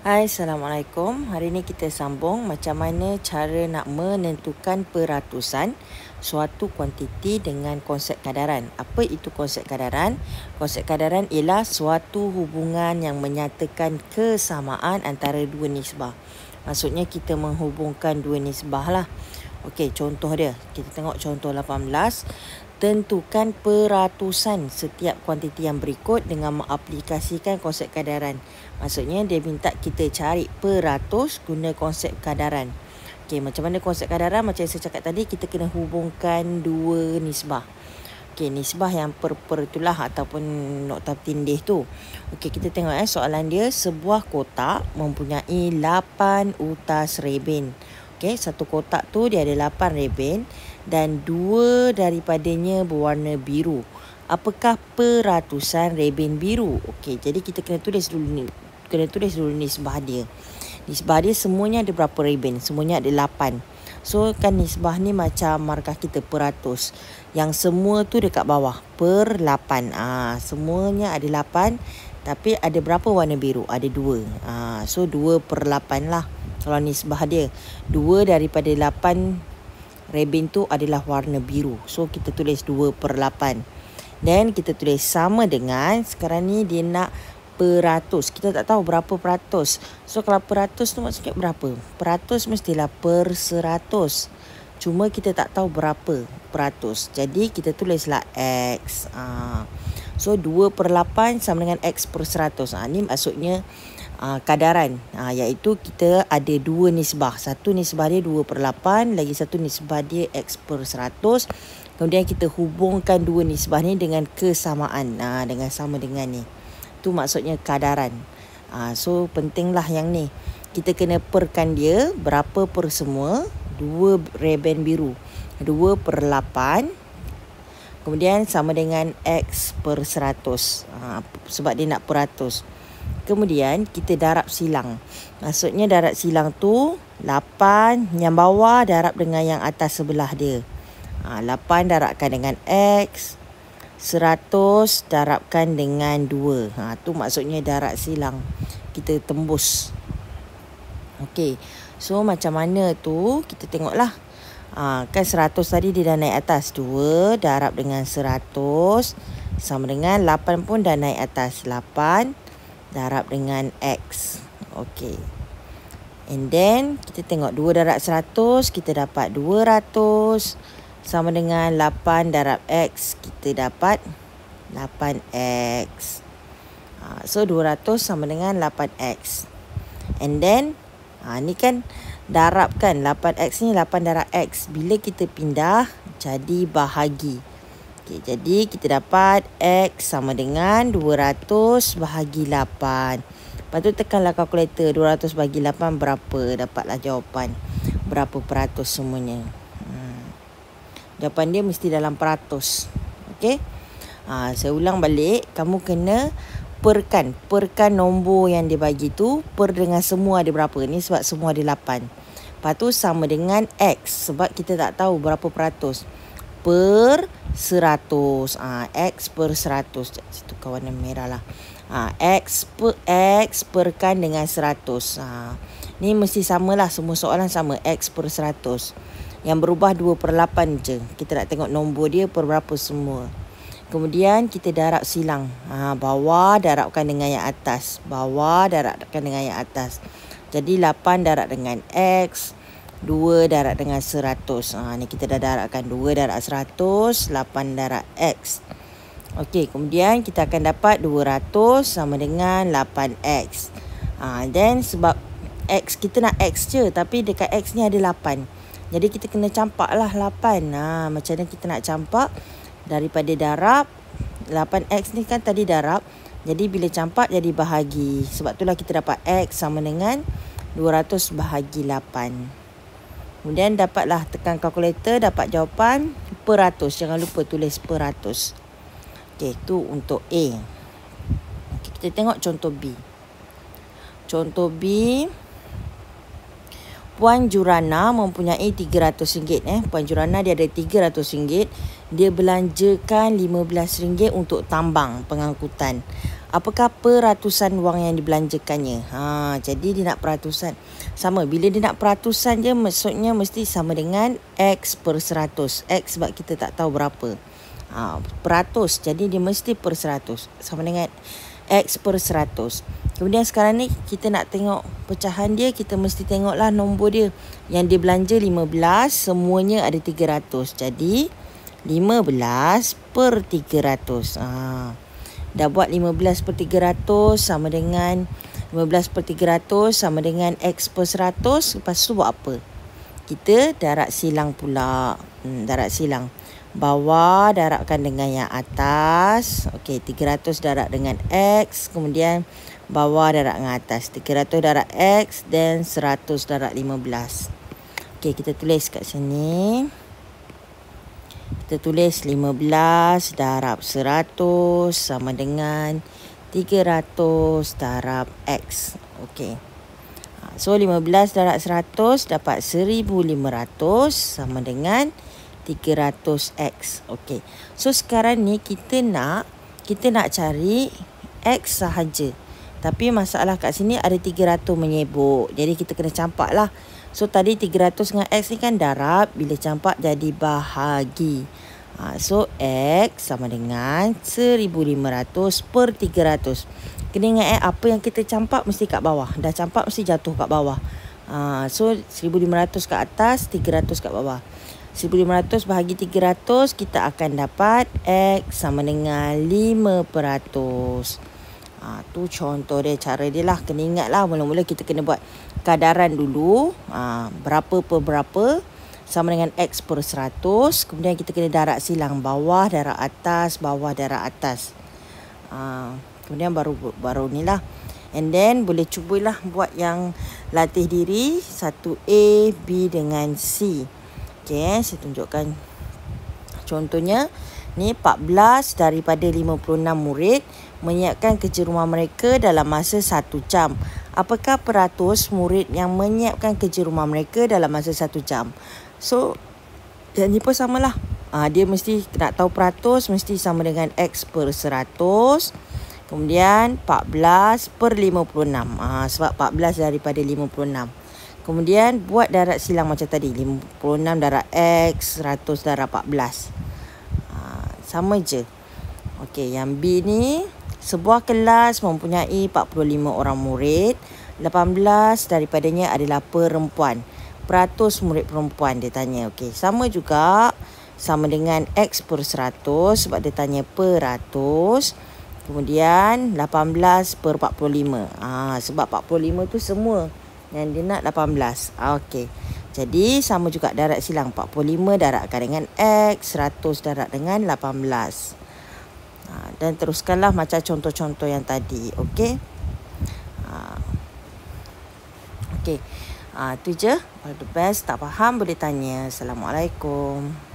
Hai, Assalamualaikum. Hari ini kita sambung macam mana cara nak menentukan peratusan suatu kuantiti dengan konsep kadaran. Apa itu konsep kadaran? Konsep kadaran ialah suatu hubungan yang menyatakan kesamaan antara dua nisbah. Maksudnya kita menghubungkan dua nisbah lah. Okey, contoh dia. Kita tengok contoh 18. Tentukan peratusan setiap kuantiti yang berikut dengan mengaplikasikan konsep kadaran. Maksudnya dia minta kita cari peratus guna konsep kadaran. Okey, macam mana konsep kadaran? Macam yang saya cakap tadi, kita kena hubungkan dua nisbah. Okey, nisbah yang per itulah ataupun nokta tindih tu. Okey, kita tengok soalan dia. Sebuah kotak mempunyai 8 utas reben. Okey, satu kotak tu dia ada 8 reben dan 2 daripadanya berwarna biru. Apakah peratusan reben biru? Okey, jadi kita kena tulis dulu nisbah dia. Nisbah dia semuanya ada berapa reben? Semuanya ada 8. So kan nisbah ni macam markah kita peratus. Yang semua tu dekat bawah per 8. Semuanya ada 8 tapi ada berapa warna biru? Ada 2. So 2 per 8 lah. Kalau nisbah dia 2 daripada 8 reben tu adalah warna biru. So kita tulis 2 per 8. Dan kita tulis sama dengan, sekarang ni dia nak peratus. Kita tak tahu berapa peratus. So kalau peratus tu maksudnya berapa? Peratus mestilah per 100. Cuma kita tak tahu berapa peratus. Jadi kita tulislah X. So 2 per 8 sama dengan X per 100. Ni maksudnya kadaran, iaitu kita ada dua nisbah. Satu nisbah dia 2 per 8, lagi satu nisbah dia X per 100. Kemudian kita hubungkan dua nisbah ni dengan kesamaan, dengan sama dengan ni. Tu maksudnya kadaran. So pentinglah yang ni. Kita kena perkan dia berapa per semua. 2 reben biru 2 per 8, kemudian sama dengan X per 100. Sebab dia nak peratus. Kemudian kita darab silang. Maksudnya darab silang tu 8 yang bawah darab dengan yang atas sebelah dia. 8 darabkan dengan X, 100 darabkan dengan 2. Tu maksudnya darab silang. Kita tembus. Okey. So macam mana tu kita tengoklah. Kan 100 tadi dia dah naik atas. 2 darab dengan 100 sama dengan 8 pun dah naik atas. 8 darab dengan X. Okey. And then kita tengok 2 darab 100, kita dapat 200 sama dengan 8 darab X, kita dapat 8X. So 200 sama dengan 8X. And then ni kan darab kan, 8X ni 8 darab X. Bila kita pindah jadi bahagi. Okay, jadi kita dapat X sama dengan 200 bahagi 8. Lepas tu tekanlah kalkulator. 200 bahagi 8 berapa? Dapatlah jawapan. Berapa peratus semuanya. Jawapan dia mesti dalam peratus. Okey. Saya ulang balik. Kamu kena perkan nombor yang dia bagi tu. Per dengan semua ada berapa? Ni sebab semua ada 8. Lepas tu sama dengan X. Sebab kita tak tahu berapa peratus. Per 100. X per 100. Situ kawanan merah lah. X perkan dengan 100. Ni mesti samalah. Semua soalan sama. X per 100. Yang berubah 2 per 8 je. Kita nak tengok nombor dia per berapa semua. Kemudian kita darab silang. Bawah darabkan dengan yang atas. Bawah darabkan dengan yang atas. Jadi 8 darab dengan X. 2 darab dengan 100. Ni kita dah darabkan 2 darab 100, 8 darab X. Okey, kemudian kita akan dapat 200 sama dengan 8X. Then sebab X kita nak X je, tapi dekat X ni ada 8. Jadi kita kena campaklah 8. Macam mana kita nak campak? Daripada darab 8X ni kan tadi darab. Jadi bila campak jadi bahagi. Sebab itulah kita dapat X sama dengan 200 bahagi 8. Kemudian dapatlah tekan kalkulator, dapat jawapan peratus. Jangan lupa tulis peratus. Okey, itu untuk A. Okay, kita tengok contoh B. Contoh B. Puan Jurana mempunyai RM300. Puan Jurana dia ada RM300. Dia belanjakan RM15 untuk tambang pengangkutan. Apakah peratusan wang yang dibelanjakannya? Jadi dia nak peratusan. Sama, bila dia nak peratusan je maksudnya mesti sama dengan X per 100. X sebab kita tak tahu berapa. Peratus, jadi dia mesti per 100. Sama dengan X per 100. Kemudian sekarang ni kita nak tengok pecahan dia, kita mesti tengoklah nombor dia. Yang dia belanja 15, semuanya ada 300. Jadi 15 per 300. Dah buat 15 per 300 sama dengan 15 per 300 sama dengan X per 100. Lepas tu buat apa? Kita darab silang pula. Darab silang. Bawah darabkan dengan yang atas. Okey, 300 darab dengan X. Kemudian bawah darab dengan atas. 300 darab X dan 100 darab 15. Okey, kita tulis kat sini. Kita tulis 15 darab 100 sama dengan 300 darab X. Okey. So 15 darab 100 dapat 1500 sama dengan 300X. Okey. So sekarang ni kita nak cari X sahaja. Tapi masalah kat sini ada 300 menyebuk. Jadi kita kena campak lah. So tadi 300 dengan X ni kan darab. Bila campak jadi bahagi. So X sama dengan 1500 per 300. Kena ingat apa yang kita campak mesti kat bawah. Dah campak mesti jatuh kat bawah. So 1500 kat atas, 300 kat bawah. 1500 bahagi 300, kita akan dapat X sama dengan 5%. Tu contoh dia, cara dia lah. Kena ingat lah, mula-mula kita kena buat kadaran dulu. Berapa per berapa sama dengan X per 100. Kemudian kita kena darab silang bawah, darab atas, bawah, darab atas. Kemudian baru ni lah. And then boleh cubalah buat yang latih diri 1A, B dengan C. Okey, saya tunjukkan contohnya. Ni 14 daripada 56 murid menyiapkan kerja rumah mereka dalam masa 1 jam. Apakah peratus murid yang menyiapkan kerja rumah mereka dalam masa 1 jam? So, yang ni pun samalah. Dia mesti nak tahu peratus, mesti sama dengan X per 100. Kemudian 14 per 56. Sebab 14 daripada 56. Kemudian buat darab silang macam tadi. 56 darab X, 100 darab 14. Sama je. Okey, yang B ni, sebuah kelas mempunyai 45 orang murid. 18 daripadanya adalah perempuan. Peratus murid perempuan dia tanya. Okey, sama juga. Sama dengan X per 100 sebab dia tanya peratus. Kemudian 18 per 45. Sebab 45 tu semua. Yang dia nak 18. Okey. Jadi sama juga darab silang. 45 darabkan dengan X. 100 darab dengan 18. Dan teruskanlah macam contoh-contoh yang tadi. Okey. Okey. Itu je. All the best. Tak faham boleh tanya. Assalamualaikum.